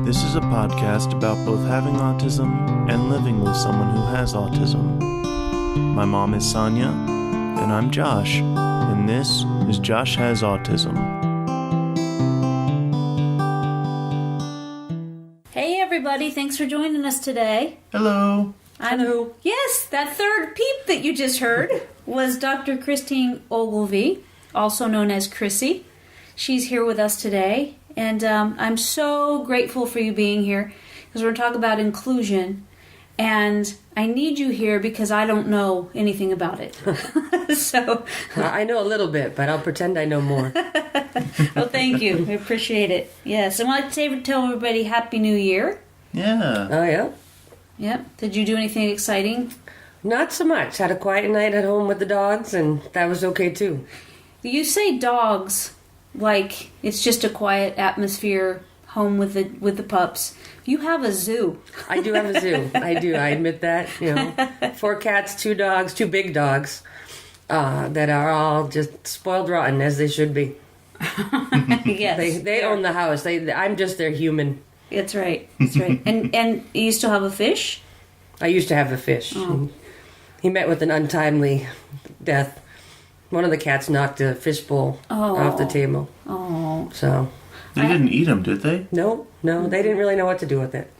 This is a podcast about both having autism and living with someone who has autism. My mom is Sonya, and I'm Josh, and this is Josh Has Autism. Hey everybody, thanks for joining us today. Hello. Hello. Yes, that third peep that you just heard was Dr. Christine Ogilvie, also known as Chrissy. She's here with us today, and I'm so grateful for you being here because we're going to talk about inclusion, and I need you here because I don't know anything about it. So I know a little bit, but I'll pretend I know more. well, thank you. I appreciate it. Yes, I want to tell everybody Happy New Year. Yeah. Oh, yeah? Yep. Did you do anything exciting? Not so much. Had a quiet night at home with the dogs, and that was okay, too. You say dogs like it's just a quiet atmosphere home with the pups. You have a zoo. I do have a zoo. I do. I admit that. 4 cats, 2 dogs, 2 big dogs that are all just spoiled rotten, as they should be. Yes. They own the house. I'm just their human. That's right. That's right. And you still have a fish? I used to have a fish. Oh. He met with an untimely death. One of the cats knocked a fishbowl off the table. Oh. So. They didn't eat them, did they? No, they didn't really know what to do with it.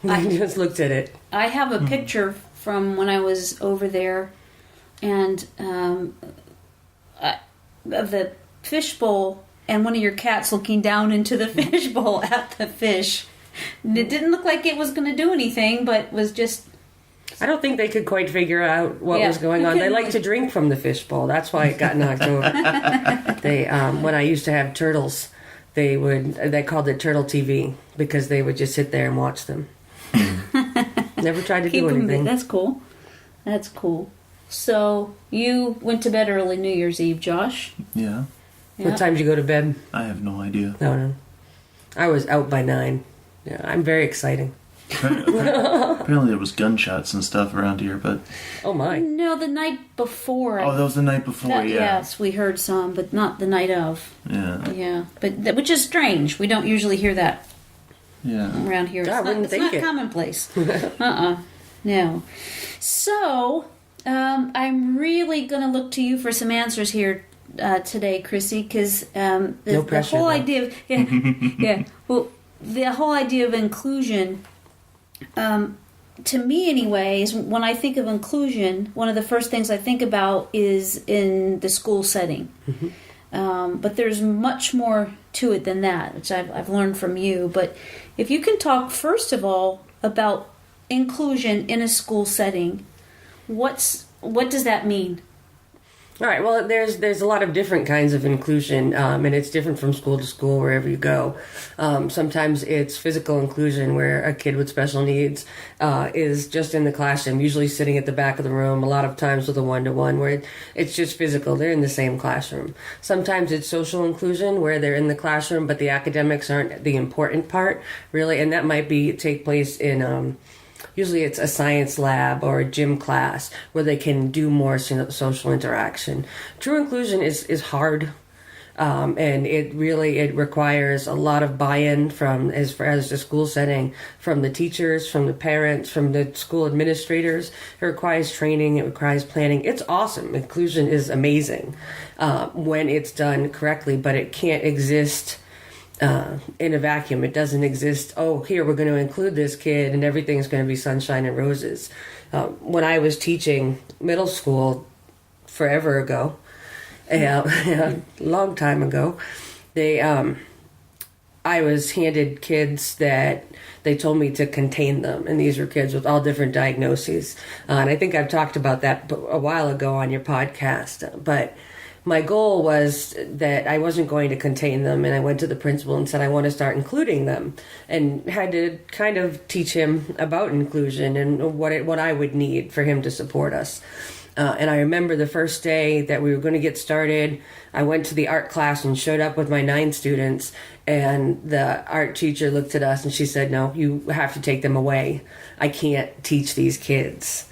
They just looked at it. I have a picture from when I was over there, and of the fishbowl, and one of your cats looking down into the fishbowl at the fish. And it didn't look like it was going to do anything, but was just... I don't think they could quite figure out what was going on. They like to drink from the fishbowl. That's why it got knocked over. When I used to have turtles, they called it Turtle TV because they would just sit there and watch them. Never tried to do anything. That's cool. That's cool. So you went to bed early New Year's Eve, Josh? Yeah. What time did you go to bed? I have no idea. No. I was out by 9. Yeah, I'm very exciting. Apparently there was gunshots and stuff around here, but... Oh, my. No, the night before. Oh, that was the night before, yeah. Yes, we heard some, but not the night of. Yeah. Yeah, but which is strange. We don't usually hear that around here. I wouldn't think it's not commonplace. No. So, I'm really going to look to you for some answers here today, Chrissy, because the whole idea of... the whole idea of inclusion... to me anyway, is when I think of inclusion, one of the first things I think about is in the school setting. Mm-hmm. But there's much more to it than that, which I've learned from you. But if you can talk, first of all, about inclusion in a school setting, what does that mean? All right, well, there's a lot of different kinds of inclusion, and it's different from school to school, wherever you go. Sometimes it's physical inclusion, where a kid with special needs is just in the classroom, usually sitting at the back of the room, a lot of times with a one-to-one, where it's just physical. They're in the same classroom. Sometimes it's social inclusion, where they're in the classroom, but the academics aren't the important part, really, and that might take place in... Usually it's a science lab or a gym class where they can do more social interaction. True inclusion is hard, and it requires a lot of buy-in from as far as the school setting, from the teachers, from the parents, from the school administrators. It requires training. It requires planning. It's awesome. Inclusion is amazing when it's done correctly, but it can't exist in a vacuum. It doesn't exist, here, we're going to include this kid and everything's going to be sunshine and roses. When I was teaching middle school forever ago, a long time ago, I was handed kids that they told me to contain them, and these were kids with all different diagnoses. And I think I've talked about that a while ago on your podcast, but my goal was that I wasn't going to contain them, and I went to the principal and said I want to start including them, and had to kind of teach him about inclusion and what I would need for him to support us. And I remember the first day that we were going to get started, I went to the art class and showed up with my 9 students, and the art teacher looked at us and she said, "No, you have to take them away. I can't teach these kids."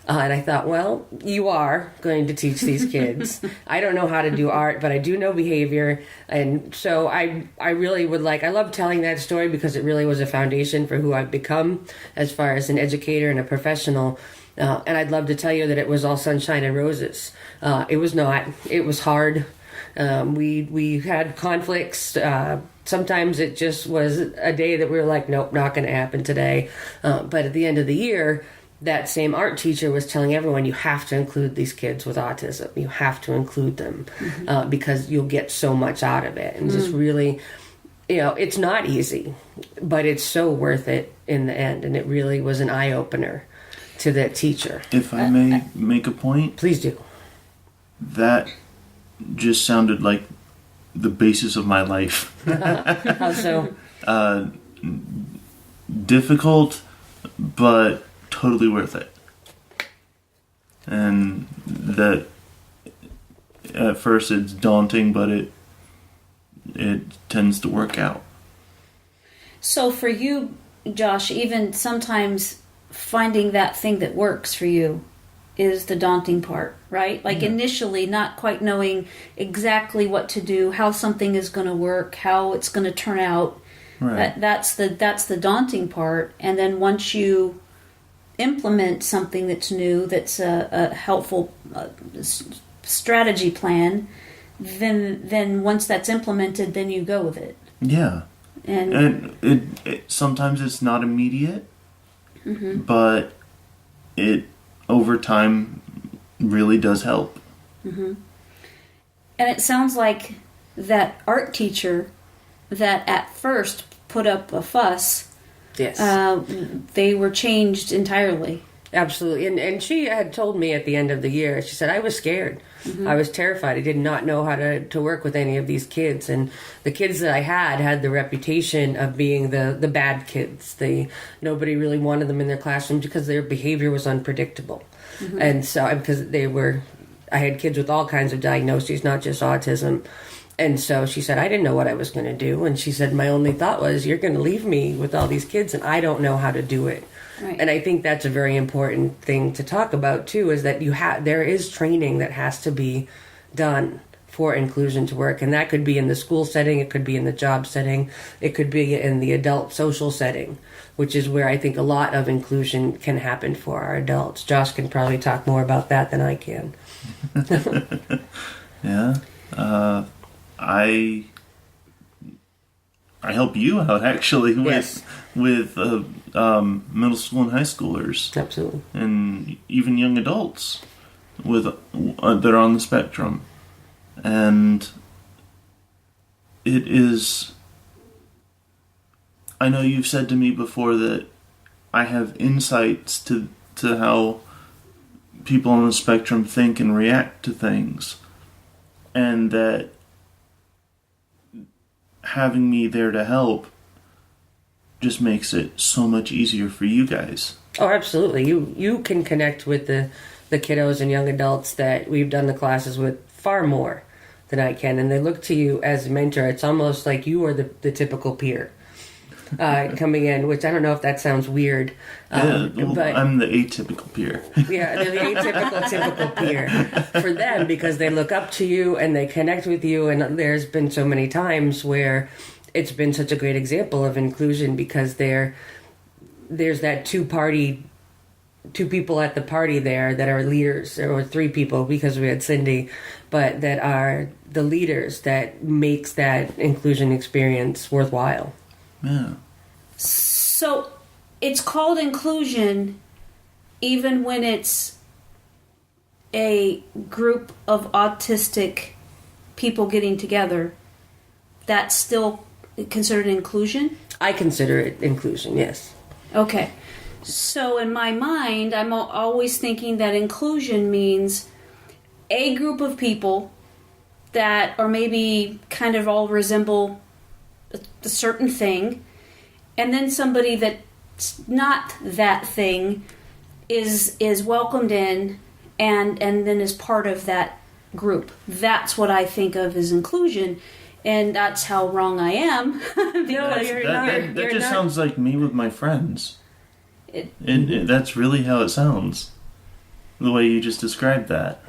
And I thought, well, you are going to teach these kids. I don't know how to do art, but I do know behavior. And so I really would I love telling that story because it really was a foundation for who I've become as far as an educator and a professional. And I'd love to tell you that it was all sunshine and roses. It was not. It was hard. We had conflicts. Sometimes it just was a day that we were like, nope, not going to happen today. But at the end of the year, that same art teacher was telling everyone, you have to include these kids with autism. You have to include them because you'll get so much out of it. And just really, it's not easy, but it's so worth it in the end. And it really was an eye-opener to that teacher. If I may make a point. Please do. That just sounded like the basis of my life. How so? Difficult, but totally worth it. And that at first it's daunting, but it tends to work out. So for you, Josh, even sometimes finding that thing that works for you is the daunting part, right? Like initially not quite knowing exactly what to do, how something is going to work, how it's going to turn out. Right. That's the daunting part. And then once you implement something that's new, that's a helpful strategy plan, then once that's implemented, then you go with it. Yeah. And it sometimes it's not immediate, but it over time really does help. And it sounds like that art teacher that at first put up a fuss, yes, they were changed entirely. Absolutely. And she had told me at the end of the year, she said, I was scared. I was terrified. I did not know how to work with any of these kids. And the kids that I had the reputation of being the bad kids. Nobody really wanted them in their classroom because their behavior was unpredictable. And so, because I had kids with all kinds of diagnoses, not just autism. And so she said, I didn't know what I was going to do. And she said, my only thought was, you're going to leave me with all these kids and I don't know how to do it. Right. And I think that's a very important thing to talk about too, is that there is training that has to be done for inclusion to work. And that could be in the school setting, it could be in the job setting, it could be in the adult social setting, which is where I think a lot of inclusion can happen for our adults. Josh can probably talk more about that than I can. Yeah. I help you out actually with middle school and high schoolers. Absolutely. And even young adults with that are on the spectrum. And it is, I know you've said to me before that I have insights to how people on the spectrum think and react to things. And that having me there to help just makes it so much easier for you guys. Oh, absolutely. You can connect with the kiddos and young adults that we've done the classes with far more than I can. And they look to you as a mentor. It's almost like you are the typical peer coming in, which I don't know if that sounds weird. But I'm the atypical peer. Yeah, they're the atypical, typical peer for them because they look up to you and they connect with you. And there's been so many times where it's been such a great example of inclusion because there's that two people at the party there that are leaders, or three people because we had Cindy, but that are the leaders that makes that inclusion experience worthwhile. Yeah. So it's called inclusion even when it's a group of autistic people getting together. That's still considered inclusion? I consider it inclusion, yes. Okay. So in my mind, I'm always thinking that inclusion means a group of people that are maybe kind of all resemble a certain thing, and then somebody that's not that thing is welcomed in and then is part of that group. That's what I think of as inclusion. And that's how wrong I am. That just sounds like me with my friends. That's really how it sounds. the way you just described that.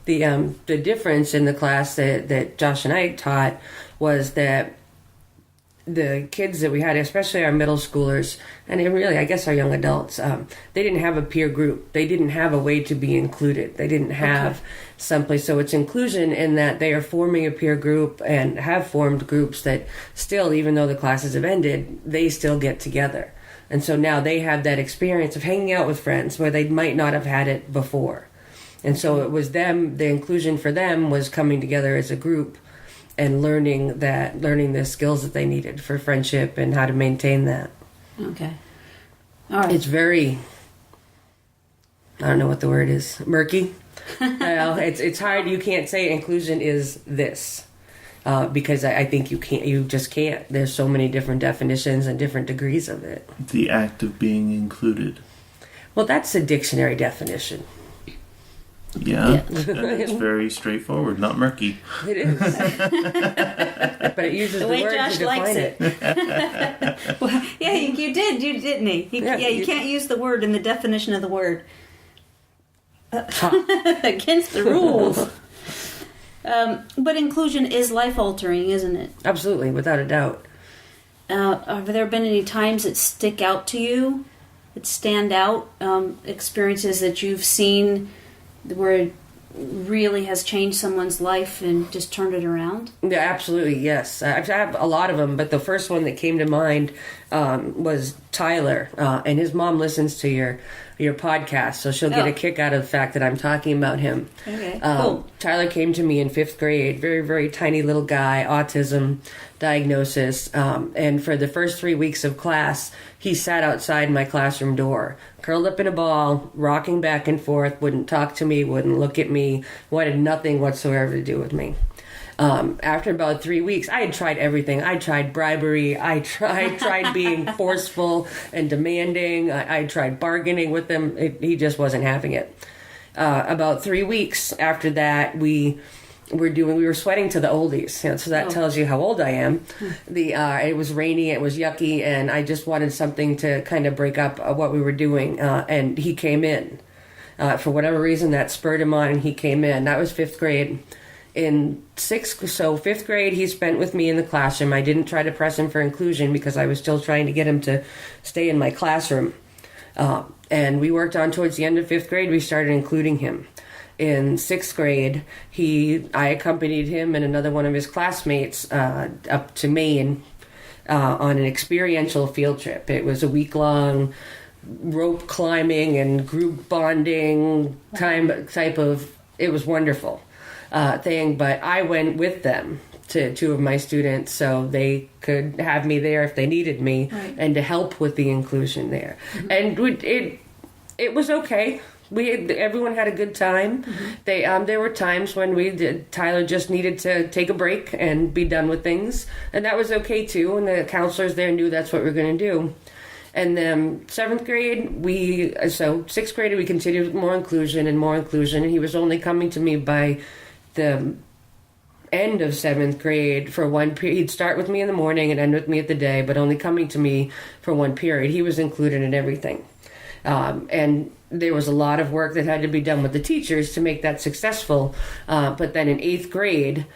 The difference in the class that Josh and I taught was that the kids that we had, especially our middle schoolers, and really, I guess our young adults, they didn't have a peer group. They didn't have a way to be included. They didn't have someplace. So it's inclusion in that they are forming a peer group and have formed groups that still, even though the classes have ended, they still get together. And so now they have that experience of hanging out with friends where they might not have had it before. And so it was them, the inclusion for them was coming together as a group and learning the skills that they needed for friendship and how to maintain that. Okay. All right. It's very, I don't know what the word is, murky. It's hard. You can't say inclusion is this because I think you just can't. There's so many different definitions and different degrees of it. The act of being included. Well, that's a dictionary definition. Yeah. It's very straightforward, not murky. It is. But it uses the word Josh to define it. Well, yeah, you didn't he? You can't use the word in the definition of the word. Against the rules. But inclusion is life-altering, isn't it? Absolutely, without a doubt. Have there been any times that stick out to you, that stand out, experiences that you've seen where it really has changed someone's life and just turned it around? Yeah, absolutely, yes. I have a lot of them, but the first one that came to mind was Tyler, and his mom listens to your podcast, so she'll get a kick out of the fact that I'm talking about him. Okay, cool. Tyler came to me in 5th grade, very, very tiny little guy, autism diagnosis, and for the first 3 weeks of class, he sat outside my classroom door, curled up in a ball, rocking back and forth, wouldn't talk to me, wouldn't look at me, wanted nothing whatsoever to do with me. After about 3 weeks, I had tried everything. I tried bribery. I tried being forceful and demanding. I tried bargaining with him. He just wasn't having it. About 3 weeks after that, we were sweating to the oldies. So that tells you how old I am. It was rainy, it was yucky, and I just wanted something to kind of break up what we were doing. And he came in. For whatever reason, that spurred him on, and he came in. That was 5th grade. In 5th grade, he spent with me in the classroom. I didn't try to press him for inclusion because I was still trying to get him to stay in my classroom. And we worked on towards the end of 5th grade, we started including him. In 6th grade, I accompanied him and another one of his classmates up to Maine on an experiential field trip. It was a week-long rope climbing and group bonding type of, it was wonderful thing, but I went with them to 2 of my students so they could have me there if they needed me and to help with the inclusion there. Mm-hmm. And it was okay. Everyone had a good time. Mm-hmm. There were times when Tyler just needed to take a break and be done with things, and that was okay too, and the counselors there knew that's what we were going to do. And then 7th grade, 6th grade, we continued with more inclusion, and he was only coming to me by the end of 7th grade for one period. He'd start with me in the morning and end with me at the day, but only coming to me for one period. He was included in everything. And there was a lot of work that had to be done with the teachers to make that successful. But then in 8th grade,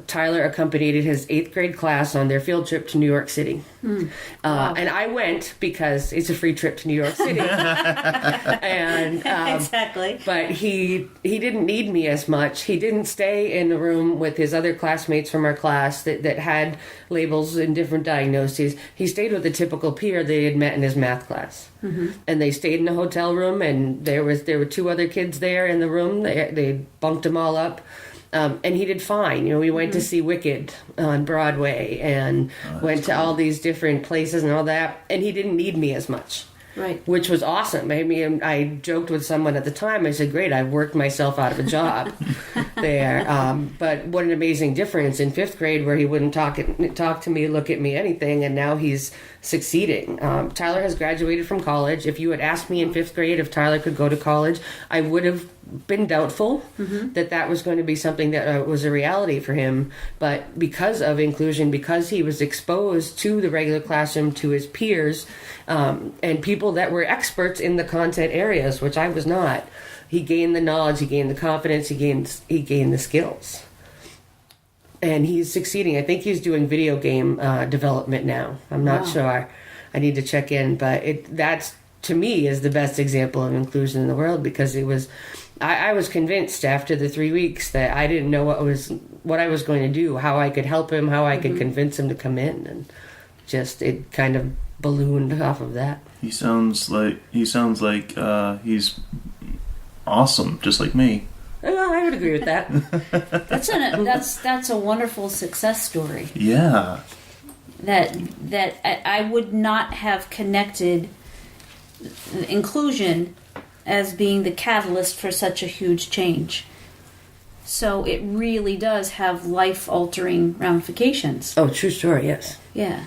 Tyler accompanied his 8th grade class on their field trip to New York City. Wow. And I went because it's a free trip to New York City. And exactly. But he didn't need me as much. He didn't stay in the room with his other classmates from our class that had labels and different diagnoses. He stayed with the typical peer they had met in his math class. Mm-hmm. And they stayed in a hotel room, and there were 2 other kids there in the room. They bunked them all up. And he did fine. We went to see Wicked on Broadway and went to all these different places and all that. And he didn't need me as much. Right. Which was awesome. I mean, I joked with someone at the time. I said, great, I've worked myself out of a job. there. But what an amazing difference in 5th grade, where he wouldn't talk to me, look at me, anything, and now he's succeeding. Tyler has graduated from college. If you had asked me in 5th grade if Tyler could go to college, I would have been doubtful that was going to be something that was a reality for him. But because of inclusion, because he was exposed to the regular classroom, to his peers, and people that were experts in the content areas, which I was not, he gained the knowledge, he gained the confidence, he gained the skills. And he's succeeding. I think he's doing video game development now. I'm not sure. I need to check in, but that's, to me, is the best example of inclusion in the world, because it was, I was convinced after the 3 weeks that I didn't know what I was going to do, how I could help him, how I could convince him to come in, and just it kind of ballooned off of that. He sounds like he's awesome, just like me. I would agree with that. That's a wonderful success story. Yeah. That I would not have connected inclusion as being the catalyst for such a huge change. So it really does have life-altering ramifications. Oh, true story, yes. Yeah.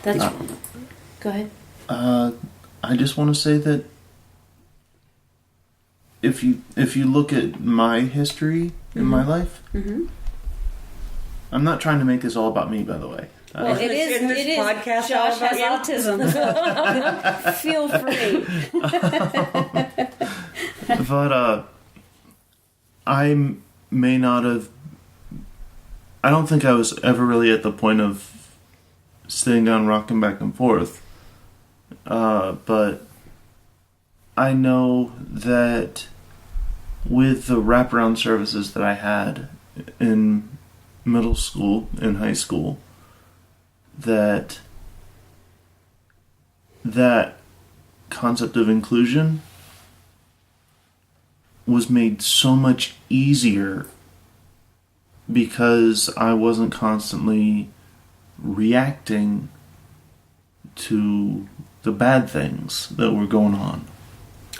That's. Go ahead. I just want to say that if you look at my history in my life, I'm not trying to make this all about me, by the way. Well, it is. Podcast Josh has autism. Feel free. But I may not have. I don't think I was ever really at the point of sitting down, rocking back and forth. But I know that with the wraparound services that I had in middle school and high school, that concept of inclusion was made so much easier because I wasn't constantly reacting to the bad things that were going on.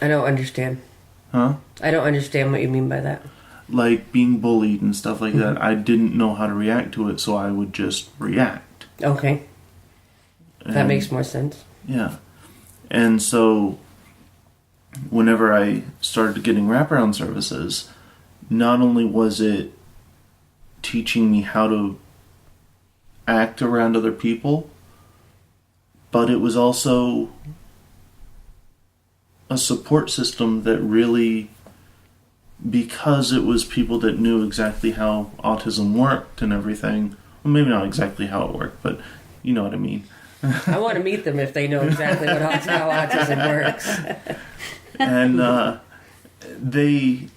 I don't understand. Huh? I don't understand what you mean by that. Like being bullied and stuff like that. I didn't know how to react to it, so I would just react. Okay. That makes more sense. Yeah. And so whenever I started getting wraparound services, not only was it teaching me how to act around other people, but it was also a support system that really, because it was people that knew exactly how autism worked and everything, well, maybe not exactly how it worked, but you know what I mean. I want to meet them if they know exactly how autism works. And they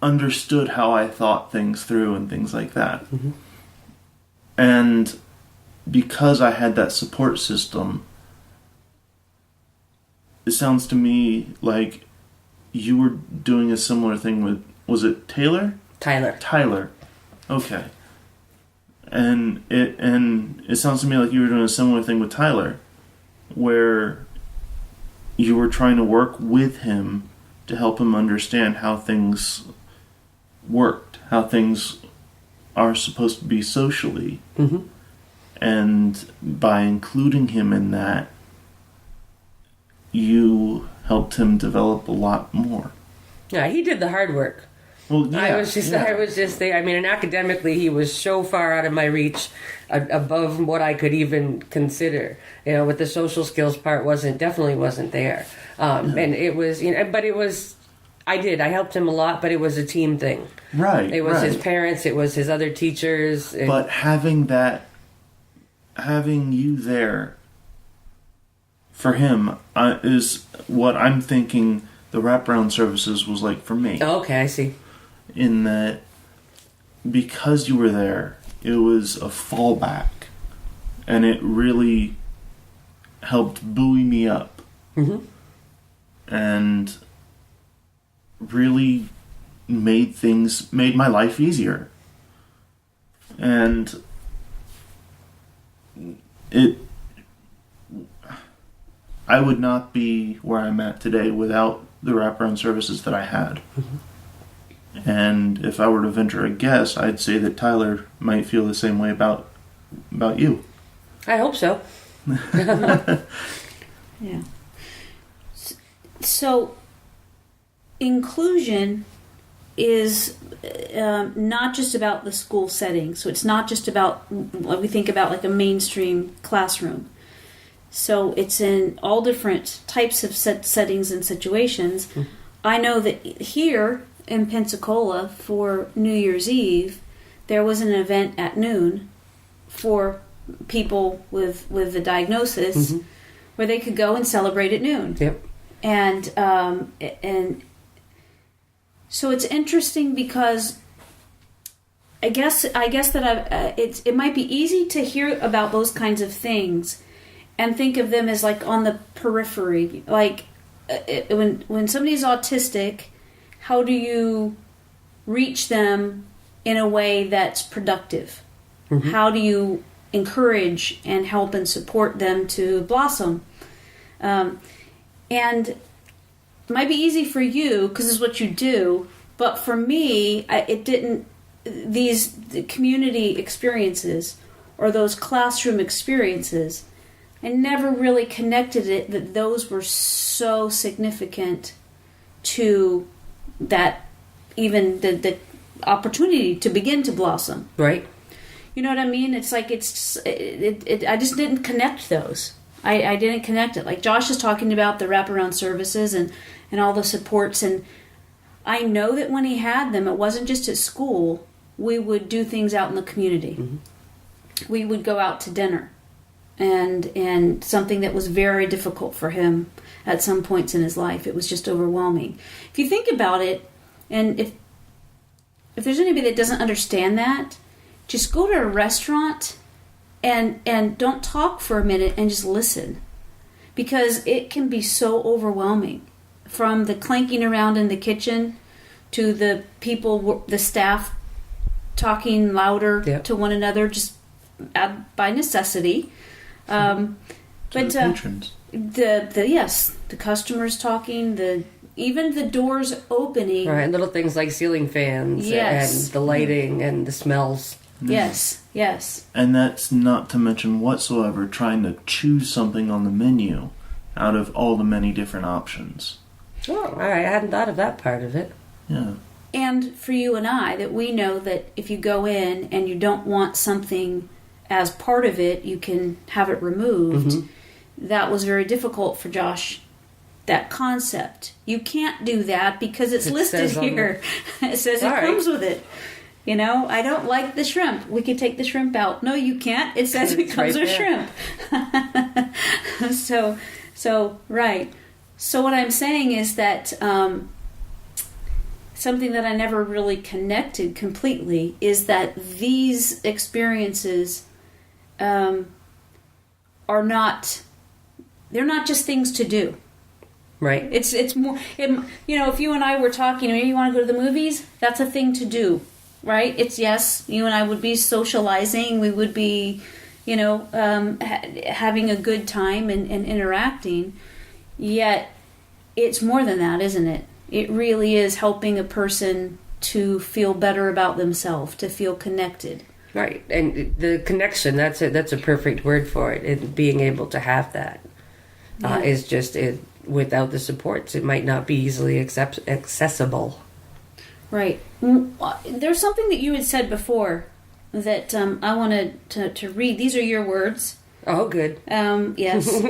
understood how I thought things through and things like that. Mm-hmm. And because I had that support system, it sounds to me like you were doing a similar thing with, was it Taylor? Tyler. Okay. And it sounds to me like you were doing a similar thing with Tyler, where you were trying to work with him to help him understand how things worked, how things are supposed to be socially. Mm-hmm. And by including him in that, you helped him develop a lot more. Yeah, he did the hard work. Well, yeah, I was just there. I mean, and academically, he was so far out of my reach, above what I could even consider. You know, with the social skills part, definitely wasn't there. And it was, but it was. I helped him a lot, but it was a team thing. Right. It was his parents. It was his other teachers. But having you there for him is what I'm thinking the wraparound services was like for me. Okay, I see. In that, because you were there, it was a fallback, and it really helped buoy me up, and really made my life easier. And I would not be where I'm at today without the wraparound services that I had. And if I were to venture a guess, I'd say that Tyler might feel the same way about you. I hope so. Yeah. So, inclusion is not just about the school setting. So it's not just about what we think about like a mainstream classroom. So it's in all different types of settings and situations. Mm-hmm. I know that here in Pensacola for New Year's Eve, there was an event at noon for people with the diagnosis mm-hmm. where they could go and celebrate at noon. Yep. And so it's interesting because I guess that it might be easy to hear about those kinds of things and think of them as like on the periphery. Like when somebody's autistic, how do you reach them in a way that's productive? Mm-hmm. How do you encourage and help and support them to blossom? And it might be easy for you because it's what you do, but for me, it didn't. The community experiences or those classroom experiences, I never really connected it that those were so significant to that, even the opportunity to begin to blossom. Right. You know what I mean? It's like I just didn't connect those. I didn't connect it. Like Josh is talking about the wraparound services and all the supports, and I know that when he had them, it wasn't just at school. We would do things out in the community. Mm-hmm. We would go out to dinner, and something that was very difficult for him at some points in his life. It was just overwhelming. If you think about it, and if there's anybody that doesn't understand that, just go to a restaurant and don't talk for a minute and just listen, because it can be so overwhelming, from the clanking around in the kitchen to the people, the staff talking louder yep. to one another just by necessity. But the patrons. The customers talking, even the doors opening. Right, and little things like ceiling fans yes. and the lighting and the smells. Yes. And that's not to mention whatsoever trying to choose something on the menu out of all the many different options. Oh, I hadn't thought of that part of it. Yeah. And for you and I, that we know that if you go in and you don't want something as part of it, you can have it removed. Mm-hmm. That was very difficult for Josh, that concept. You can't do that because it's listed here. It says it comes with it. You know, I don't like the shrimp. We could take the shrimp out. No, you can't. It says it comes with shrimp. So right. So what I'm saying is that something that I never really connected completely is that these experiences are not. They're not just things to do. Right. It's more. If you and I were talking, maybe you want to go to the movies. That's a thing to do. Right? It's yes, you and I would be socializing. We would be, having a good time and interacting. Yet, it's more than that, isn't it? It really is helping a person to feel better about themselves, to feel connected. Right. And the connection, that's a perfect word for it. And being able to have that is just, without the supports, it might not be easily accessible. Right. There's something that you had said before that I wanted to read. These are your words. Oh, good. Yes.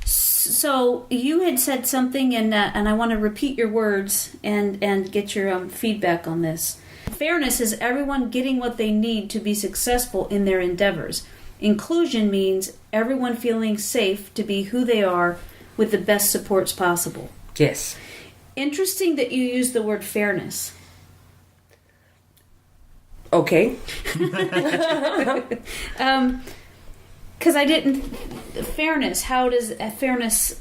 So you had said something, and I want to repeat your words and get your feedback on this. Fairness is everyone getting what they need to be successful in their endeavors. Inclusion means everyone feeling safe to be who they are with the best supports possible. Yes. Interesting that you use the word fairness. Okay. Because I didn't... Fairness, how does fairness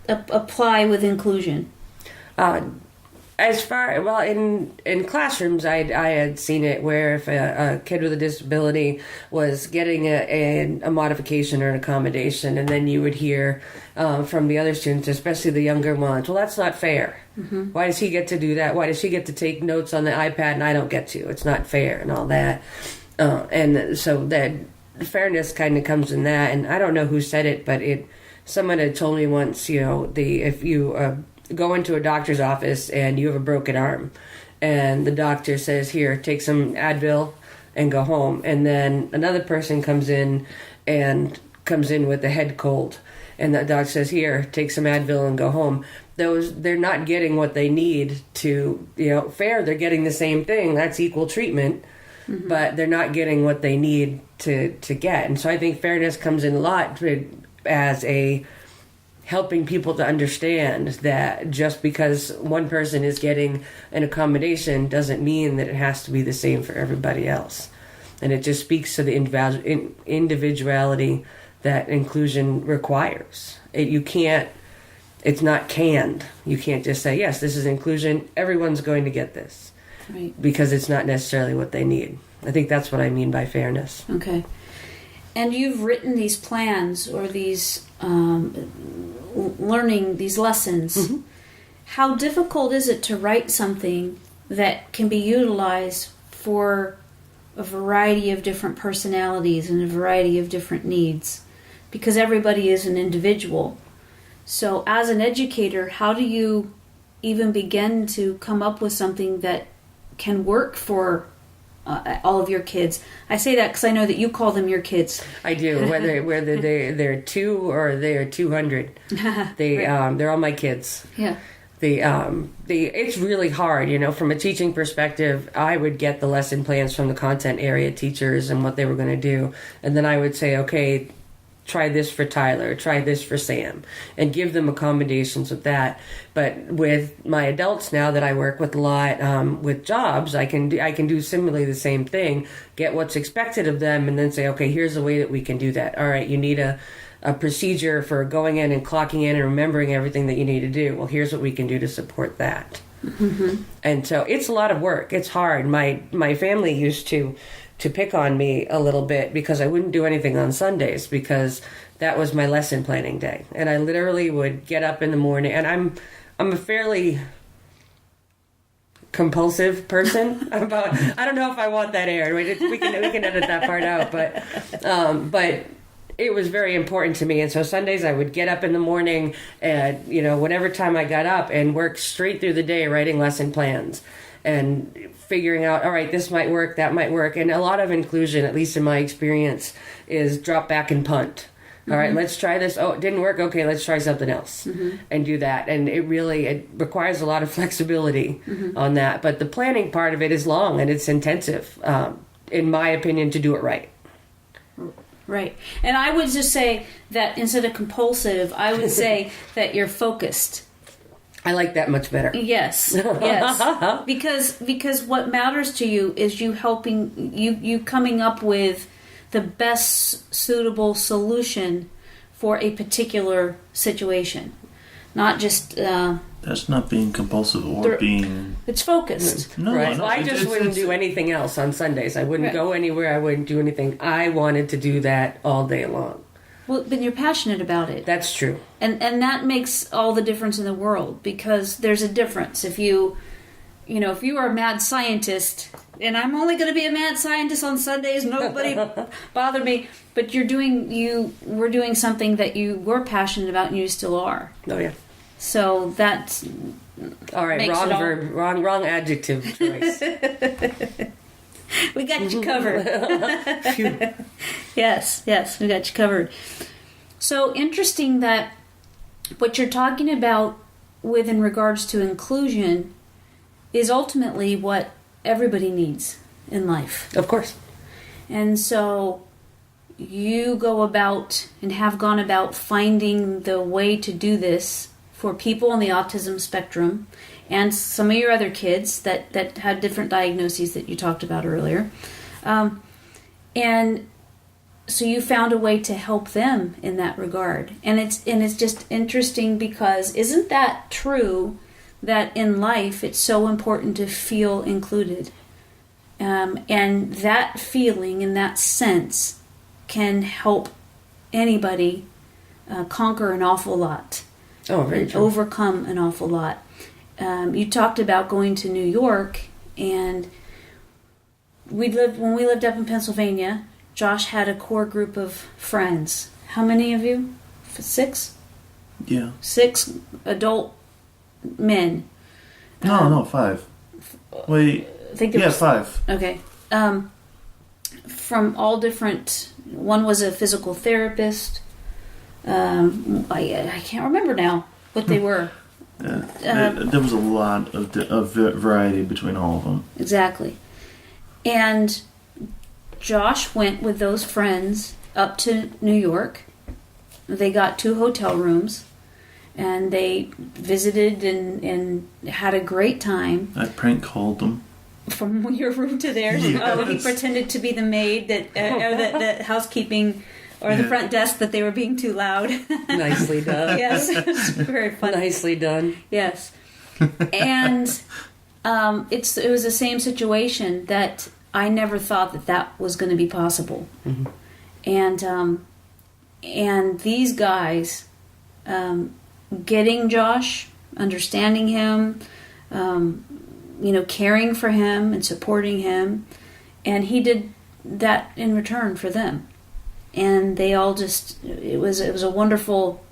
apply with inclusion? in classrooms, I had seen it where if a kid with a disability was getting a modification or an accommodation, and then you would hear from the other students, especially the younger ones, well, that's not fair. Mm-hmm. Why does he get to do that? Why does she get to take notes on the iPad and I don't get to? It's not fair and all that. And so that fairness kind of comes in that. And I don't know who said it, but someone had told me once, if you go into a doctor's office and you have a broken arm and the doctor says, here, take some Advil and go home, and then another person comes in with a head cold and the doctor says, here, take some Advil and go home, they're not getting what they need to, fair, they're getting the same thing, that's equal treatment. Mm-hmm. But they're not getting what they need to get. And so I think fairness comes in a lot as a helping people to understand that just because one person is getting an accommodation doesn't mean that it has to be the same for everybody else. And it just speaks to the individuality that inclusion requires. It's not canned. You can't just say, yes, this is inclusion, everyone's going to get this. Right. Because it's not necessarily what they need. I think that's what I mean by fairness. Okay. And you've written these plans or these learning these lessons. Mm-hmm. How difficult is it to write something that can be utilized for a variety of different personalities and a variety of different needs? Because everybody is an individual. So as an educator, how do you even begin to come up with something that can work for all of your kids? I say that because I know that you call them your kids. I do, whether they're 2 or they're 200. They're all my kids. Yeah. It's really hard, from a teaching perspective. I would get the lesson plans from the content area teachers and what they were going to do, and then I would say, okay, try this for Tyler, try this for Sam, and give them accommodations with that. But with my adults now that I work with a lot with jobs, I can do similarly the same thing, get what's expected of them, and then say, okay, here's a way that we can do that. All right, you need a procedure for going in and clocking in and remembering everything that you need to do. Well, here's what we can do to support that. Mm-hmm. And so it's a lot of work. It's hard. My family used to pick on me a little bit because I wouldn't do anything on Sundays because that was my lesson planning day. And I literally would get up in the morning, and I'm a fairly compulsive person about, I don't know if I want that aired. We can edit that part out, but it was very important to me. And so Sundays I would get up in the morning at, whatever time I got up and work straight through the day writing lesson plans and figuring out, all right, this might work, that might work. And a lot of inclusion, at least in my experience, is drop back and punt. All right, let's try this. Oh, it didn't work. Okay, let's try something else and do that. And it requires a lot of flexibility on that. But the planning part of it is long and it's intensive, in my opinion, to do it right. Right. And I would just say that instead of compulsive, I would say that you're focused. I like that much better. Yes. Because what matters to you is you helping, you coming up with the best suitable solution for a particular situation. Not just... That's not being compulsive or being... It's focused. No, right. No, I just wouldn't do anything else on Sundays. I wouldn't go anywhere. I wouldn't do anything. I wanted to do that all day long. Well, but you're passionate about it. That's true. And that makes all the difference in the world, because there's a difference. If you are a mad scientist, and I'm only going to be a mad scientist on Sundays, nobody bother me, but we're doing something that you were passionate about and you still are. Oh, yeah. So that's... All right, wrong adjective choice. We got you covered. Yes, we got you covered. So interesting that what you're talking about with in regards to inclusion is ultimately what everybody needs in life. Of course. And so you go about and have gone about finding the way to do this for people on the autism spectrum and some of your other kids that had different diagnoses that you talked about earlier. And so you found a way to help them in that regard. And it's just interesting because isn't that true that in life it's so important to feel included. And that feeling and that sense can help anybody conquer an awful lot. Oh, very true. Overcome an awful lot. You talked about going to New York, and when we lived up in Pennsylvania, Josh had a core group of friends. How many of you? 6? Yeah. 6 adult men. No, 5. Wait. I think there was 5. Okay. From all different. One was a physical therapist. I can't remember now what they were. There was a lot of variety between all of them. Exactly. And Josh went with those friends up to New York. They got 2 hotel rooms, and they visited and had a great time. I prank called them. From your room to theirs. Yes. Oh, he pretended to be the maid that, or the housekeeping, or the front desk, that they were being too loud. Nicely done. Yes, it was very funny. Nicely done. Yes, and it was the same situation that I never thought that was going to be possible, and these guys, getting Josh, understanding him. Caring for him and supporting him, and he did that in return for them, and they all it was a wonderful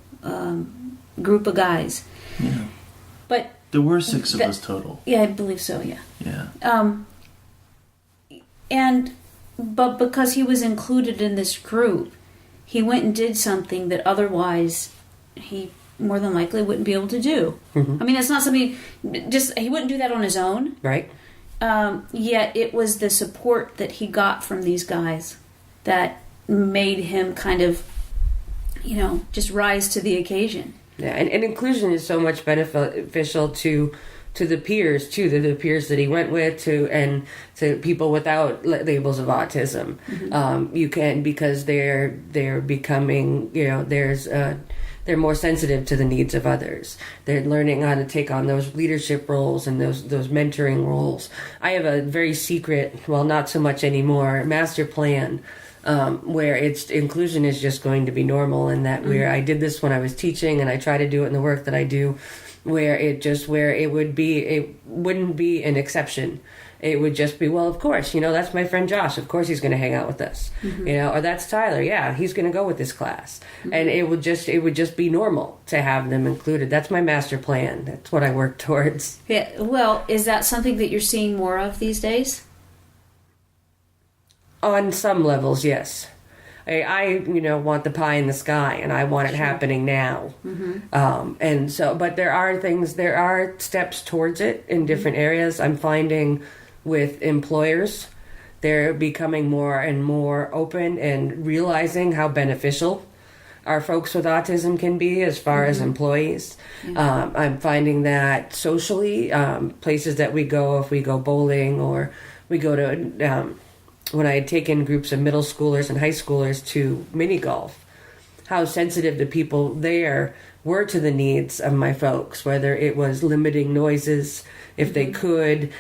group of guys. Yeah. But there were 6 of us total. Yeah, I believe so. Yeah. Yeah. But because he was included in this group, he went and did something that otherwise he more than likely wouldn't be able to do. I mean, that's not something, he wouldn't do that on his own. Right. Yet it was the support that he got from these guys that made him kind of, just rise to the occasion. Yeah, and inclusion is so much beneficial to the peers, too, the peers that he went with, and to people without labels of autism. You can, because they're becoming, they're more sensitive to the needs of others. They're learning how to take on those leadership roles and those mentoring roles. I have a very secret, well, not so much anymore, master plan where inclusion is just going to be normal, and that where I did this when I was teaching, and I try to do it in the work that I do, where it wouldn't be an exception. It would just be, well, of course, that's my friend Josh. Of course he's going to hang out with us. Or that's Tyler. Yeah, he's going to go with this class. And it would just be normal to have them included. That's my master plan. That's what I work towards. Yeah. Well, is that something that you're seeing more of these days? On some levels, yes. I want the pie in the sky, and I want it happening now. And so, but there are steps towards it in different areas. I'm finding with employers, they're becoming more and more open and realizing how beneficial our folks with autism can be as far as employees. I'm finding that socially, places that we go, if we go bowling or we go to, when I had taken groups of middle schoolers and high schoolers to mini golf, how sensitive the people there were to the needs of my folks, whether it was limiting noises, if they could,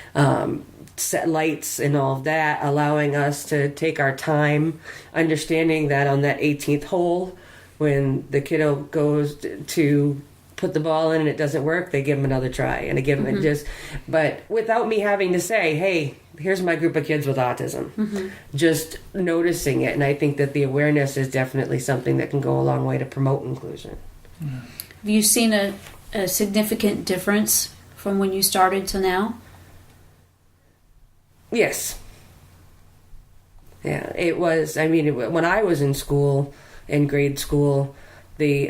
set lights and all of that, allowing us to take our time, understanding that on that 18th hole, when the kiddo goes to put the ball in and it doesn't work, they give them another try, and I give them but without me having to say, hey, here's my group of kids with autism, just noticing it. And I think that the awareness is definitely something that can go a long way to promote inclusion. Have you seen a significant difference from when you started to now? Yes. Yeah, it was. I mean, when I was in school, in grade school, the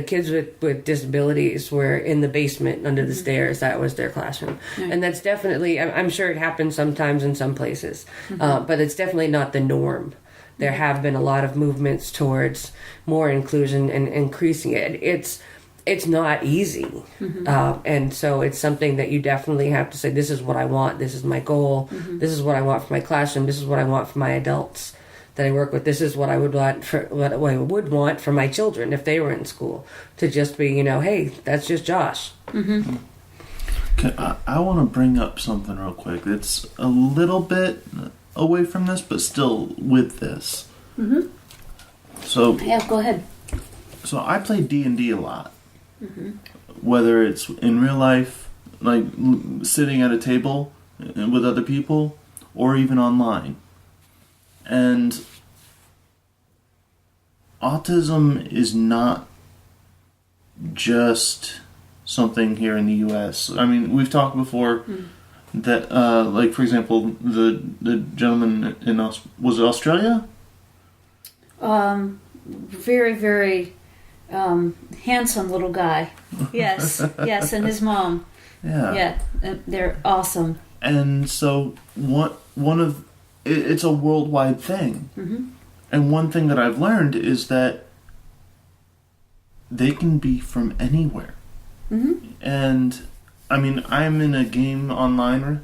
kids with disabilities were in the basement under the stairs. That was their classroom. And that's definitely, I'm sure it happens sometimes in some places, but it's definitely not the norm. There have been a lot of movements towards more inclusion and increasing it. It's not easy. And so it's something that you definitely have to say, this is what I want. This is my goal. This is what I want for my classroom. This is what I want for my adults. that I work with. This is what I would want for my children if they were in school, to just be, hey, that's just Josh. Mm-hmm. I want to bring up something real quick. It's a little bit away from this, but still with this. Mm-hmm. So yeah, go ahead. So I play D&D a lot. Mm-hmm. Whether it's in real life, like sitting at a table with other people, or even online. And autism is not just something here in the U.S. I mean, we've talked before that, like, for example, the gentleman in was it Australia? Very, very handsome little guy. Yes, yes, and his mom. Yeah, they're awesome. And so it's a worldwide thing. Mm-hmm. And one thing that I've learned is that they can be from anywhere. Mm-hmm. And I mean, I'm in a game online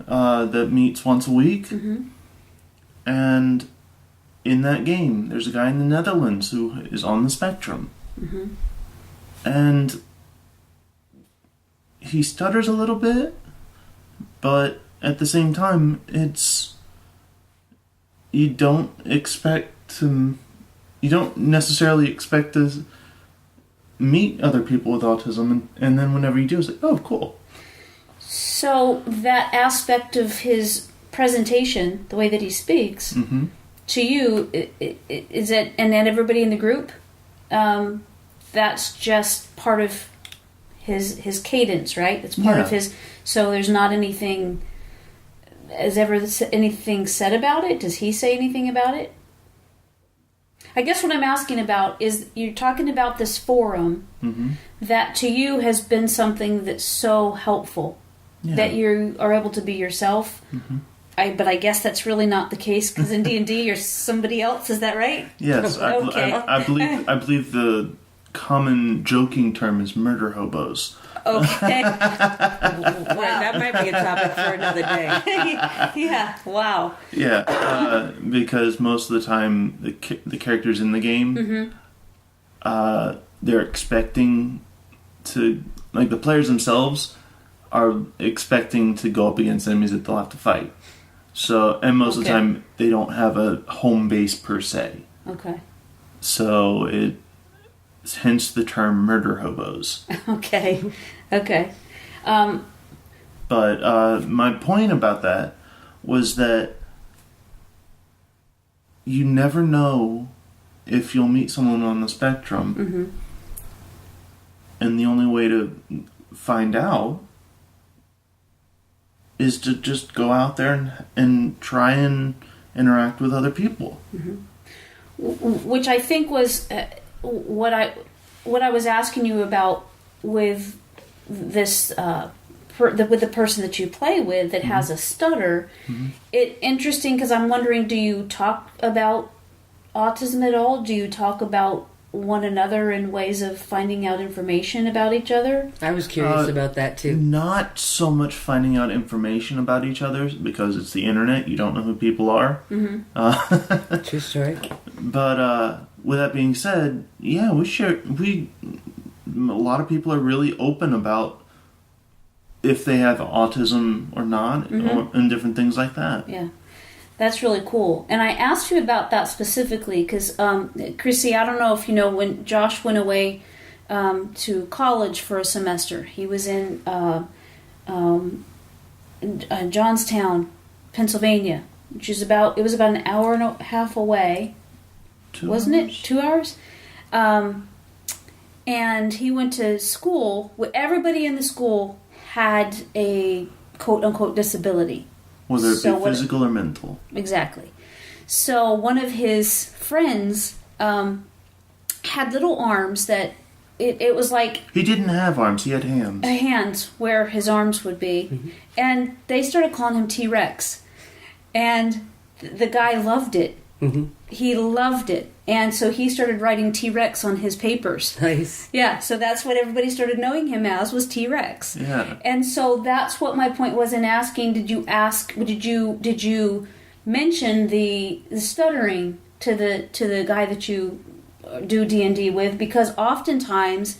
that meets once a week. Mm-hmm. And in that game, there's a guy in the Netherlands who is on the spectrum. Mm-hmm. And he stutters a little bit, but at the same time, you don't necessarily expect to meet other people with autism, and then whenever you do, it's like, oh, cool. So that aspect of his presentation, the way that he speaks, Mm-hmm. to you, is it, and then everybody in the group, that's just part of his cadence, right? It's part of his. So there's not anything. Has ever anything said about it? Does he say anything about it? I guess what I'm asking about is you're talking about this forum that to you has been something that's so helpful that you are able to be yourself. Mm-hmm. But I guess that's really not the case because in D&D you're somebody else. Is that right? Yes, Okay. I believe the common joking term is murder hobos. Okay. Wow. That might be a topic for another day. Yeah. Wow. Yeah, because most of the time the characters in the game, they're expecting to, like, the players themselves are expecting to go up against enemies that they'll have to fight. So, and most of the time they don't have a home base per se. Okay. So hence the term murder hobos. Okay. But my point about that was that you never know if you'll meet someone on the spectrum. And the only way to find out is to just go out there and try and interact with other people. Which I think was what I was asking you about with this with the person that you play with that has a stutter. It interesting because I'm wondering, do you talk about autism at all? Do you talk about one another in ways of finding out information about each other? I was curious about that too. Not so much finding out information about each other because it's the internet. You don't know who people are. True story. But with that being said, yeah, a lot of people are really open about if they have autism or not, and different things like that. Yeah. That's really cool. And I asked you about that specifically because, Chrissy, I don't know if you know, when Josh went away to college for a semester, he was in Johnstown, Pennsylvania, which is about an hour and a half away. 2 Wasn't hours? it? 2 hours? And he went to school. Everybody in the school had a quote-unquote disability. Whether it be physical or mental. Exactly. So one of his friends had little arms that it was like... He didn't have arms, he had hands. Hands where his arms would be. And they started calling him T-Rex. And the guy loved it. He loved it. And so he started writing T-Rex on his papers. Nice. Yeah, so that's what everybody started knowing him as, was T-Rex. Yeah. And so that's what my point was in asking, did you mention the stuttering to the guy that you do D&D with, because oftentimes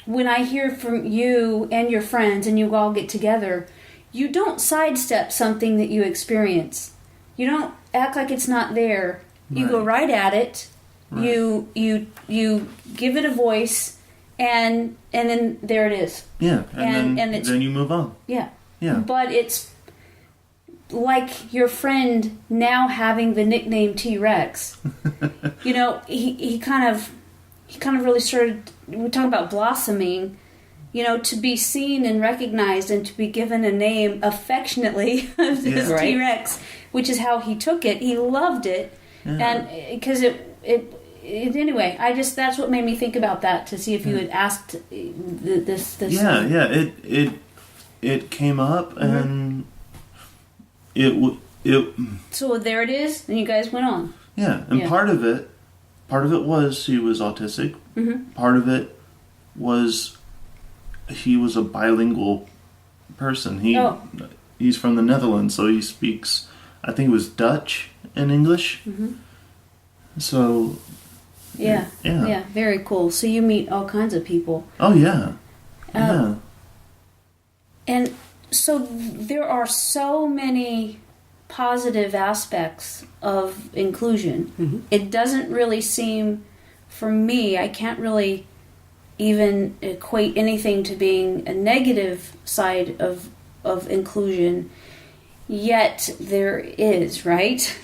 when I hear from you and your friends and you all get together, you don't sidestep something that you experience. You don't act like it's not there. You Right. go right at it. Right. You give it a voice, and then there it is. Yeah, and it's, then you move on. Yeah. Yeah. But it's like your friend now having the nickname T-Rex. You know, he kind of really started, we talk about blossoming, you know, to be seen and recognized and to be given a name affectionately as Yeah. T-Rex, which is how he took it. He loved it. Yeah. And because it anyway, that's what made me think about that, to see if you had asked this. Yeah. It came up, and it. So there it is, and you guys went on. Yeah, and Yeah. part of it was he was autistic. Mm-hmm. Part of it was he was a bilingual person. He's from the Netherlands, so he speaks, I think it was Dutch and English. Mm-hmm. So Yeah, very cool. So you meet all kinds of people. Oh yeah. Yeah. And so there are so many positive aspects of inclusion. Mm-hmm. It doesn't really seem, for me, I can't really even equate anything to being a negative side of inclusion, yet there is, right?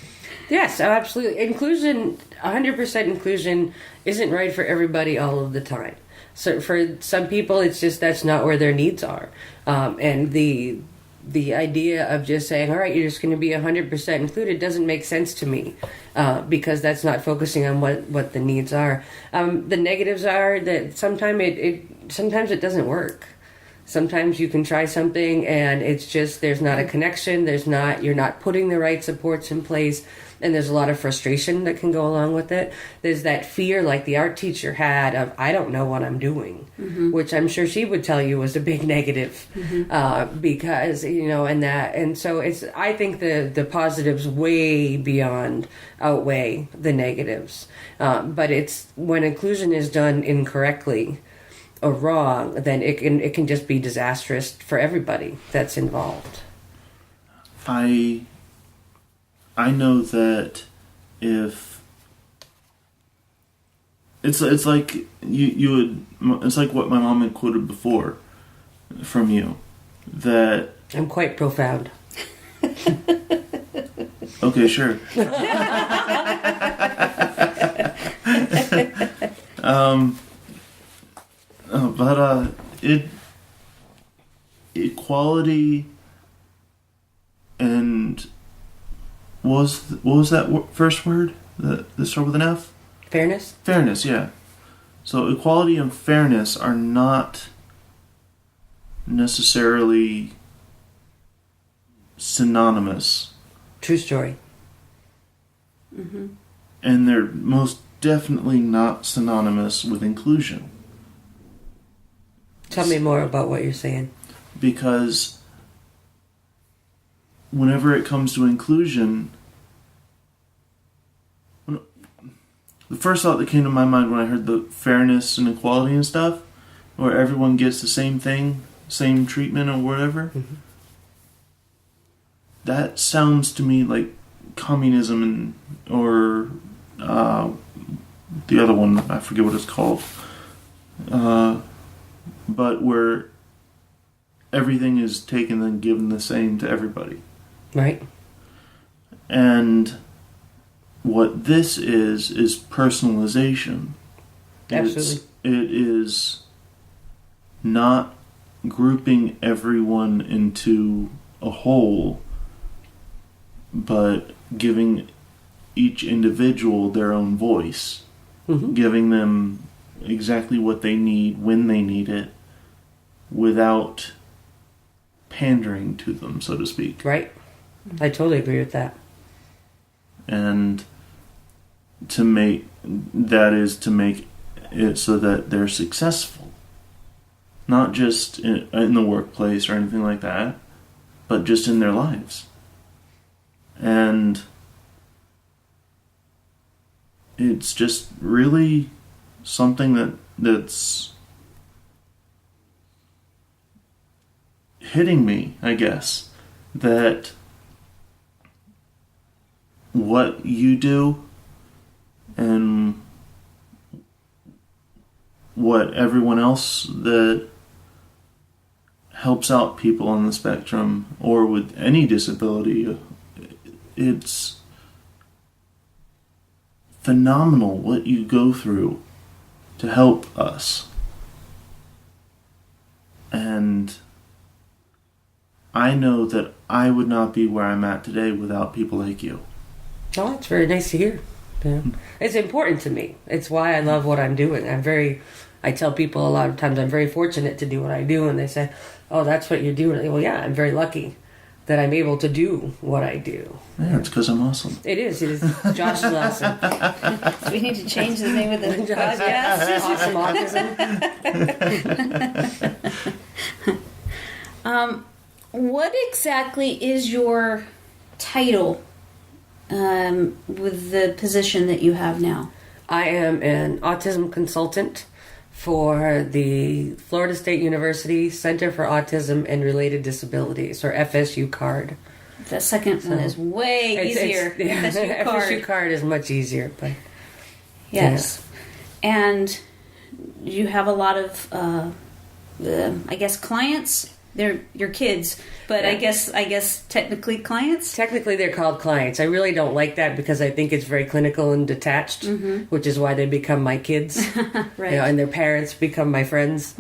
Yes, oh, absolutely. Inclusion, 100% inclusion isn't right for everybody all of the time. So for some people, it's just that's not where their needs are. And the idea of just saying, all right, you're just going to be 100% included doesn't make sense to me, because that's not focusing on what the needs are. The negatives are that sometimes it doesn't work. Sometimes you can try something and it's just there's not a connection. You're not putting the right supports in place, and there's a lot of frustration that can go along with it. There's that fear, like the art teacher had, of I don't know what I'm doing, which I'm sure she would tell you was a big negative, because and so it's. I think the positives way beyond outweigh the negatives, but it's when inclusion is done incorrectly or wrong, then it can just be disastrous for everybody that's involved. I know that if it's like you would, it's like what my mom had quoted before from you, that I'm quite profound. Okay, sure. Equality and what was that first word that started with an F? Fairness? Fairness, yeah. So equality and fairness are not necessarily synonymous. True story. Mm-hmm. And they're most definitely not synonymous with inclusion. Tell me more about what you're saying. Because whenever it comes to inclusion, the first thought that came to my mind when I heard the fairness and equality and stuff, where everyone gets the same thing, same treatment or whatever, that sounds to me like communism or the other one, I forget what it's called, but where everything is taken and given the same to everybody. Right. And what this is personalization. Absolutely. It is not grouping everyone into a whole, but giving each individual their own voice, giving them exactly what they need when they need it, without pandering to them, so to speak. Right. I totally agree with that. And to make it so that they're successful. Not just in the workplace or anything like that, but just in their lives. And it's just really something that's hitting me, I guess, that what you do and what everyone else that helps out people on the spectrum or with any disability, it's phenomenal what you go through to help us. And I know that I would not be where I'm at today without people like you. Oh, that's very nice to hear. Yeah. It's important to me. It's why I love what I'm doing. I tell people a lot of times I'm very fortunate to do what I do, and they say, oh, that's what you're doing. Well, yeah, I'm very lucky that I'm able to do what I do. Yeah, it's because I'm awesome. It is. Josh is awesome. So we need to change the name of the podcast. Awesome Autism. What exactly is your title with the position that you have now? I am an autism consultant for the Florida State University Center for Autism and Related Disabilities, or FSU card. The second one is way easier. FSU card. FSU card is much easier, but yes. Yeah. And you have a lot of, I guess, clients. They're your kids, but yeah. I guess technically clients? Technically they're called clients. I really don't like that because I think it's very clinical and detached, which is why they become my kids. Right. And their parents become my friends.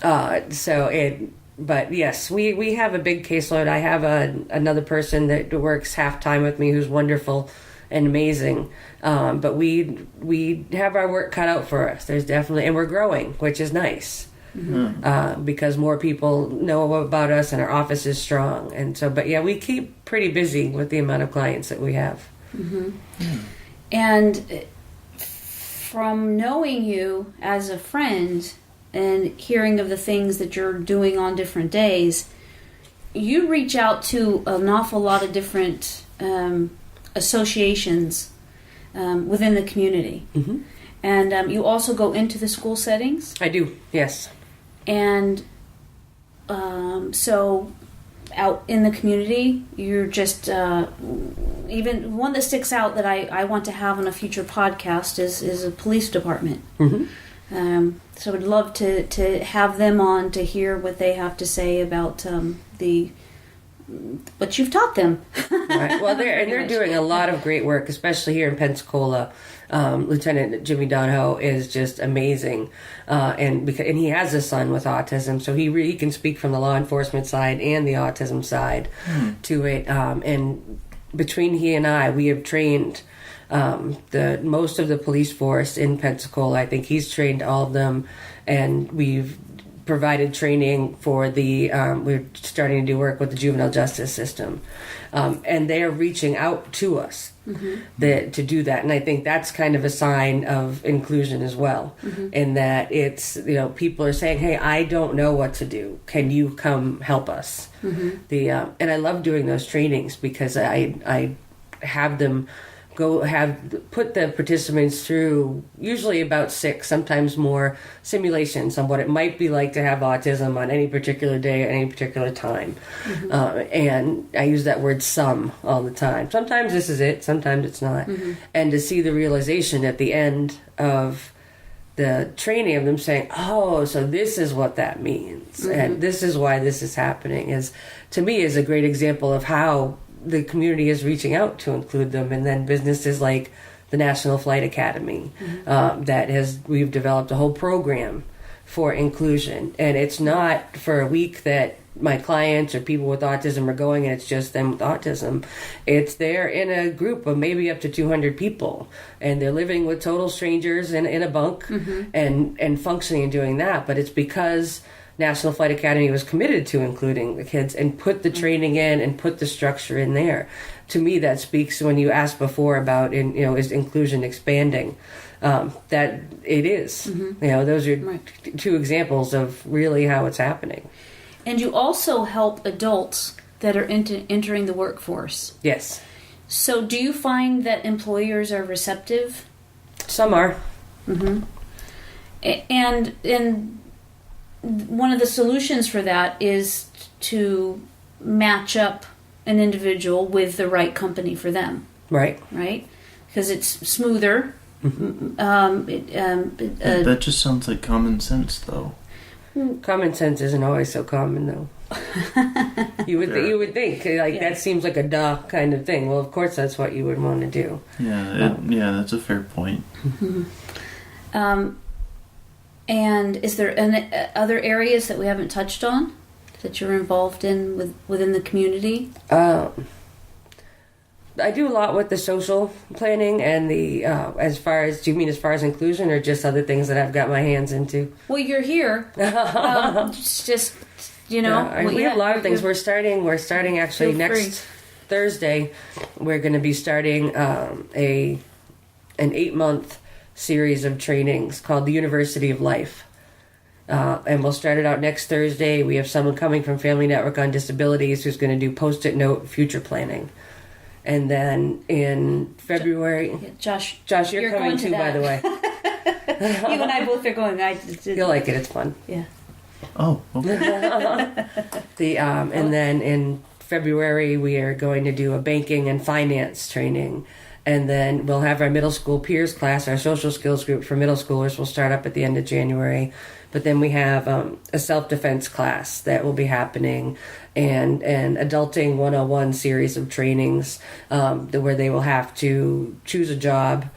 But yes, we have a big caseload. I have another person that works half-time with me who's wonderful and amazing. But we have our work cut out for us. There's definitely, and we're growing, which is nice. Because more people know about us and our office is strong. And so, but yeah, we keep pretty busy with the amount of clients that we have. And from knowing you as a friend and hearing of the things that you're doing on different days, you reach out to an awful lot of different associations within the community. And you also go into the school settings? I do, yes. And so out in the community, you're just, even one that sticks out that I want to have on a future podcast is a police department. So I'd love to have them on to hear what they have to say about what you've taught them. Right. Well, they're doing a lot of great work, especially here in Pensacola. Lieutenant Jimmy Donahoe is just amazing, and he has a son with autism, so he can speak from the law enforcement side and the autism side to it. And between he and I, we have trained the most of the police force in Pensacola. I think he's trained all of them, and we've provided training for we're starting to do work with the juvenile justice system, and they're reaching out to us to do that. And I think that's kind of a sign of inclusion as well, in that it's, people are saying, hey, I don't know what to do, can you come help us? And I love doing those trainings because I have them put the participants through usually about 6, sometimes more, simulations on what it might be like to have autism on any particular day at any particular time. And I use that word some all the time. Sometimes this is it, sometimes it's not. And to see the realization at the end of the training of them saying, oh, so this is what that means, and this is why this is happening, to me is a great example of how the community is reaching out to include them. And then businesses like the National Flight Academy, we've developed a whole program for inclusion. And it's not for a week that my clients or people with autism are going and it's just them with autism. They're in a group of maybe up to 200 people, and they're living with total strangers in a bunk and functioning and doing that. But it's because National Flight Academy was committed to including the kids and put the training in and put the structure in there. To me, that speaks, when you asked before about, is inclusion expanding, that it is. Those are two examples of really how it's happening. And you also help adults that are entering the workforce. Yes. So do you find that employers are receptive? Some are. Mm-hmm. And one of the solutions for that is to match up an individual with the right company for them. Right. Right? Because it's smoother. Mm-hmm. That just sounds like common sense, though. Common sense isn't always so common, though. You would think that seems like a duh kind of thing. Well, of course, that's what you would want to do. Yeah, that's a fair point. Mm-hmm. And is there other areas that we haven't touched on that you're involved in within the community? I do a lot with the social planning and the do you mean as far as inclusion or just other things that I've got my hands into? Well, you're here. It's just, we have a lot of things. We're starting actually next Thursday. We're going to be starting an 8-month series of trainings called the University of Life. And we'll start it out next Thursday. We have someone coming from Family Network on Disabilities who's going to do Post-it note future planning. And then in February... Josh, you're coming too, by the way. You and I both are going. You'll like it. It's fun. Yeah. Oh, okay. And then in February, we are going to do a banking and finance training. And then we'll have our middle school peers class, our social skills group for middle schoolers will start up at the end of January. But then we have a self-defense class that will be happening and an Adulting 101 series of trainings where they will have to choose a job,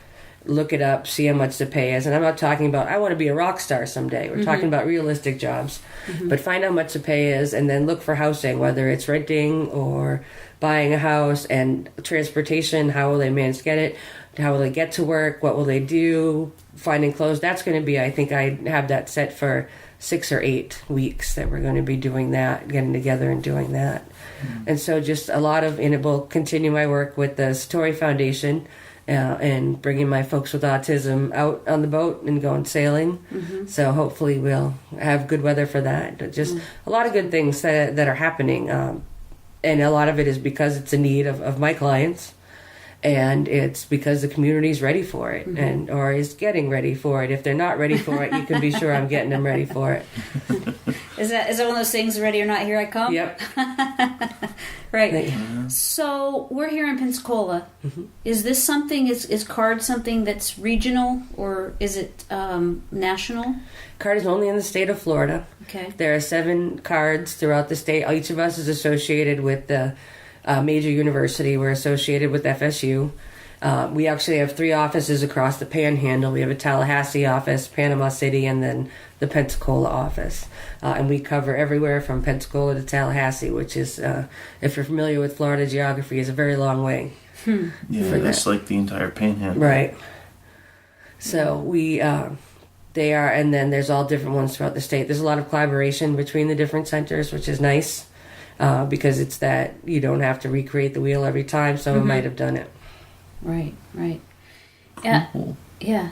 look it up, see how much the pay is. And I'm not talking about, I want to be a rock star someday. We're talking about realistic jobs. Mm-hmm. But find out how much the pay is and then look for housing, whether it's renting or buying a house, and transportation, how will they manage to get it? How will they get to work? What will they do? Finding clothes. That's going to be, I think I have that set for 6 or 8 weeks that we're going to be doing that, getting together and doing that. Mm-hmm. And so just a lot of, and it will continue my work with the Satori Foundation and bringing my folks with autism out on the boat and going sailing. Mm-hmm. So hopefully we'll have good weather for that. But just a lot of good things that are happening. And a lot of it is because it's a need of my clients. And it's because the community's ready for it, or is getting ready for it. If they're not ready for it, you can be sure I'm getting them ready for it. Is that one of those things, ready or not, here I come? Yep. Right. So we're here in Pensacola. Mm-hmm. Is this something, is CARD something that's regional, or is it national? CARD is only in the state of Florida. Okay. There are 7 CARDs throughout the state. Each of us is associated with the major university. We're associated with FSU. We actually have 3 offices across the Panhandle. We have a Tallahassee office, Panama City, and then the Pensacola office. And we cover everywhere from Pensacola to Tallahassee, which is, if you're familiar with Florida geography, is a very long way. Yeah, that's like the entire Panhandle. Right. So they are, and then there's all different ones throughout the state. There's a lot of collaboration between the different centers, which is nice. Because it's that you don't have to recreate the wheel every time. Someone might have done it. Right. Cool. Yeah.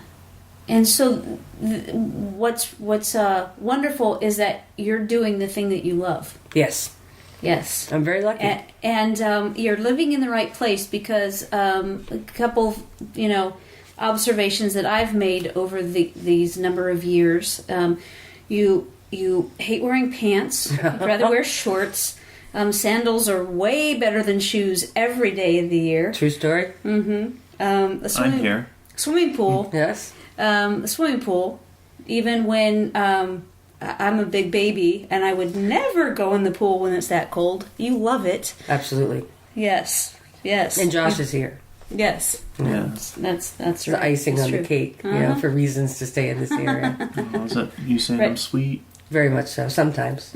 And so what's wonderful is that you're doing the thing that you love. Yes. I'm very lucky. And you're living in the right place, because a couple, observations that I've made over these number of years. You hate wearing pants. You'd rather wear shorts. Sandals are way better than shoes every day of the year. True story. Mm-hmm. I'm here. Swimming pool. Yes. The swimming pool. Even when I'm a big baby and I would never go in the pool when it's that cold. You love it. Absolutely. Yes. And Josh is here. Yes. Yeah. That's right. The icing on the cake, for reasons to stay in this area. Is that you saying I'm sweet? Very much so. Sometimes.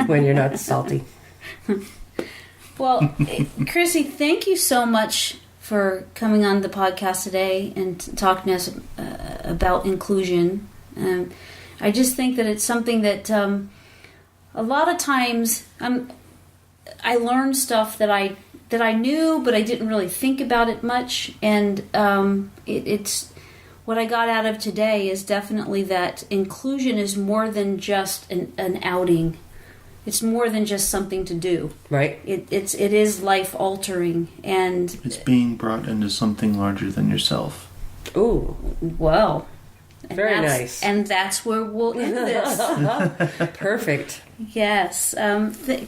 When you're not salty. Well, Chrissy, thank you so much for coming on the podcast today and talking to us about inclusion. I just think that it's something that a lot of times I learn stuff that I knew, but I didn't really think about it much. And it's what I got out of today is definitely that inclusion is more than just an outing. it's more than just something to do. Right. It is life altering, and it's being brought into something larger than yourself. Ooh. Well. Very nice. And that's where we'll end this. Perfect. Yes.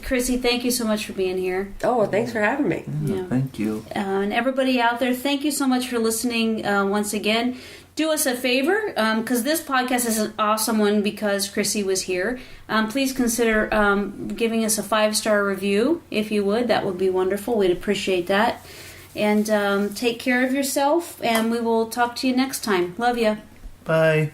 Chrissy, thank you so much for being here. Oh, well, thanks for having me. Yeah. Thank you. And everybody out there, thank you so much for listening once again. Do us a favor, because this podcast is an awesome one because Chrissy was here. Please consider giving us a 5-star review, if you would. That would be wonderful. We'd appreciate that. And take care of yourself, and we will talk to you next time. Love you. Bye.